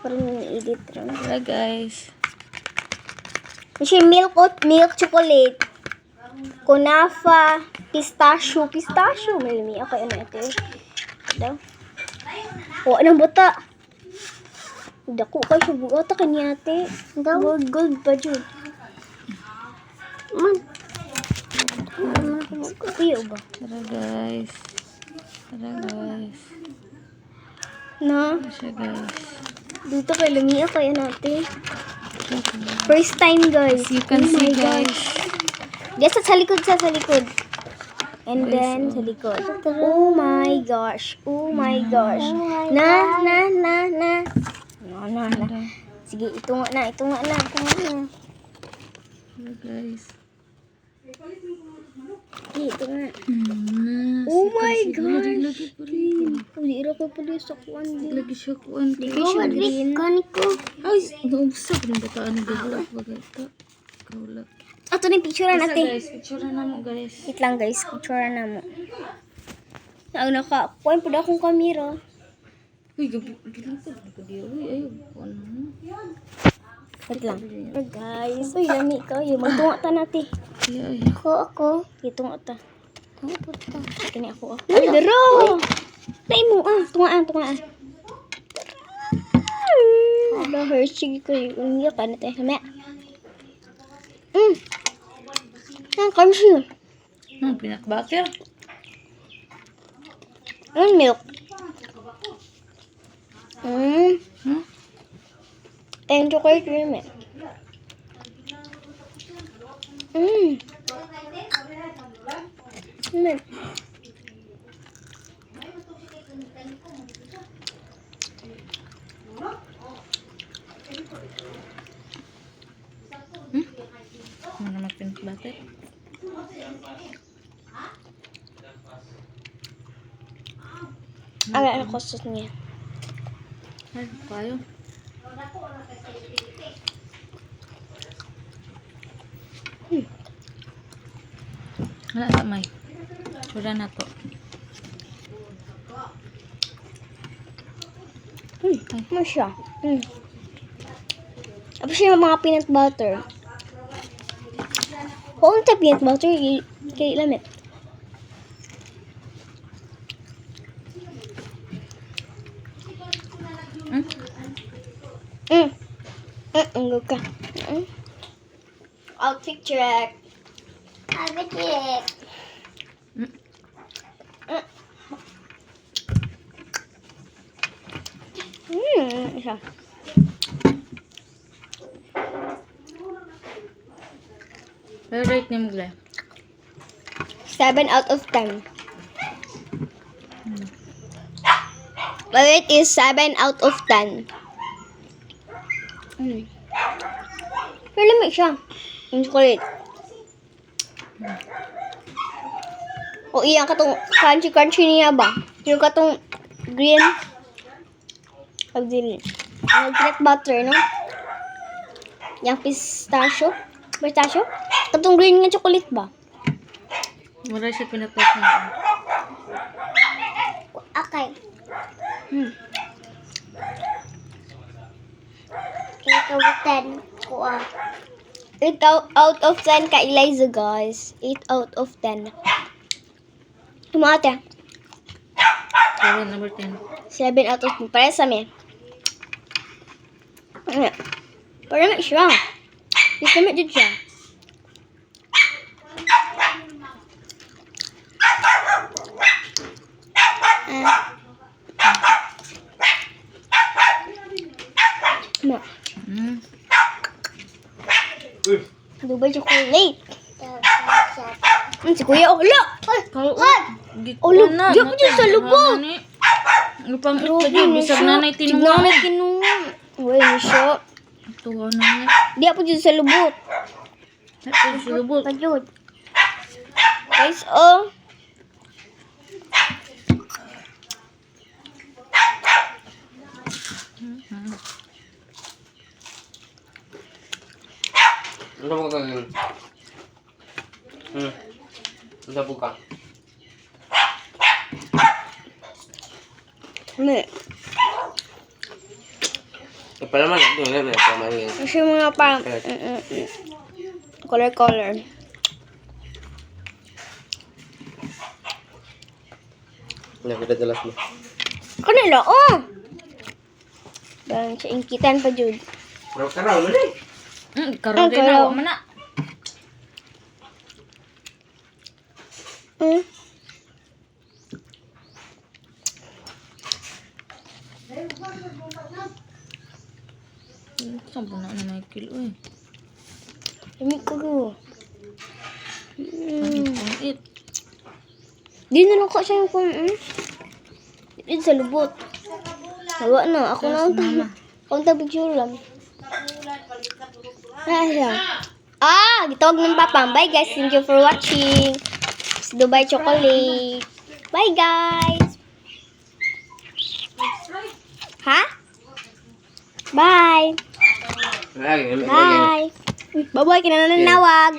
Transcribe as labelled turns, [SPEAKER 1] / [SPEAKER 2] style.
[SPEAKER 1] Parang edit rin.
[SPEAKER 2] Wala guys.
[SPEAKER 1] Kasi milk oat, milk chocolate. Kunafa, pistachio. Pistachio. Malami. Okay, ano ito eh. Daw. O, anong buta? Dako kayo sa bugata kanyate. Gold, gold pa dyan. Man. Iyo ba?
[SPEAKER 2] Tara guys. Tara guys.
[SPEAKER 1] Na?
[SPEAKER 2] Ano siya guys?
[SPEAKER 1] Dito kay Lumia kaya natin. First time guys.
[SPEAKER 2] You can see guys.
[SPEAKER 1] Yes, sa likod sa likod. And
[SPEAKER 2] Guys,
[SPEAKER 1] then
[SPEAKER 2] oh.
[SPEAKER 1] sa likod. Oh my gosh. Oh my gosh. Na. No. Sige, ito nga na.
[SPEAKER 2] Tara guys.
[SPEAKER 1] Sige, ito nga.
[SPEAKER 2] Mm,
[SPEAKER 1] Oh my gosh.
[SPEAKER 2] Lagi pa rin.
[SPEAKER 1] Hindi rin ko pala sa kuwan.
[SPEAKER 2] Lagi siya kuan.
[SPEAKER 1] Hindi siya green.
[SPEAKER 2] Ay, naubsa ko ng bataan ng gagawin. Bagay ito. Kaulat.
[SPEAKER 1] Ito na yung picture
[SPEAKER 2] Isa
[SPEAKER 1] natin.
[SPEAKER 2] guys, picture na mo guys.
[SPEAKER 1] Wait lang guys, picture na mo. Ang naka-kuwan po na akong kamera.
[SPEAKER 2] Uy, gabi ko diyo. Uy, ayaw. Kuan mo.
[SPEAKER 1] Wait lang. Guys, uy, lami ka. Yung magtunga ta natin.
[SPEAKER 2] Ay.
[SPEAKER 1] Ako. Itunga ta. Tunga po ta. Kini ako. Ay, daro! Nay mo, tungaan. Hala, Hershey ko yung umiyak ka na tayo. Mamaya. Crunchy.
[SPEAKER 2] Peanut butter.
[SPEAKER 1] Milk.
[SPEAKER 2] Hmm?
[SPEAKER 1] And chocolate cream eh. Milk.
[SPEAKER 2] Mana mag-peanut butter?
[SPEAKER 1] Ang kustos niya.
[SPEAKER 2] Ay, kayo. Wala sa may. Sura na to.
[SPEAKER 1] Ano siya? Tapos siya yung mga peanut butter. Kung ta peanut butter, kay lamit. Ang ka. Outfit check. Outfit check. Isa.
[SPEAKER 2] Pero rate ni mo gila.
[SPEAKER 1] 7 out of 10. The rate is 7 out of 10. Pero lamig siya. Yung chocolate. O iyan katong crunchy niya ba? Yung katong green. Pagdili. Ang peanut butter, no? Yung pistachio. Pistachio? Katong green nga chocolate ba?
[SPEAKER 2] Mura siya peanut butter.
[SPEAKER 1] Okay. 8 out of 10. 8 out of 10 ka Eliza, guys. 8 out of 10. Tumate.
[SPEAKER 2] 7 number 10.
[SPEAKER 1] 7 out of 10. Para sa amin. Para naman siya. Gusto mo dyan siya. Dubai chocolate. Si Kuya, oh, hala! Ulo, di ako dyan sa lubog.
[SPEAKER 2] Lupang ito dyan, bisag nanay tinunga.
[SPEAKER 1] Nanay tinunga. Uy, ni siya.
[SPEAKER 2] Tuwa na niya.
[SPEAKER 1] Di ako dyan sa lubog.
[SPEAKER 2] Ito sa lubot.
[SPEAKER 1] Pajud. Guys, oh.
[SPEAKER 3] Ano mo gagawin? Labo ka.
[SPEAKER 1] Ano
[SPEAKER 3] Palaman na. Doon na. Palaman yan.
[SPEAKER 1] Kasi mga parang, color.
[SPEAKER 3] Nagdadalas mo.
[SPEAKER 1] Kanila, oh! Dan, sa ingkitan pa, Jude.
[SPEAKER 3] Karaw mo na eh.
[SPEAKER 2] Karoon din
[SPEAKER 1] karaw.
[SPEAKER 2] ako man na.
[SPEAKER 1] Hmm?
[SPEAKER 2] Sampo na Michael, uy.
[SPEAKER 1] Lamig ko go.
[SPEAKER 2] Pangit.
[SPEAKER 1] Di na lang ko siya kung, Di sa lubot. Hawa na, ako na ang tabi. Akong tabi lang. Siya. Gitawag ng papa. Bye guys, thank you for watching. It's Dubai Chocolate. Bye guys. Ha? Bye.
[SPEAKER 3] Ay,
[SPEAKER 1] Bye. Bye-bye, kinananawag.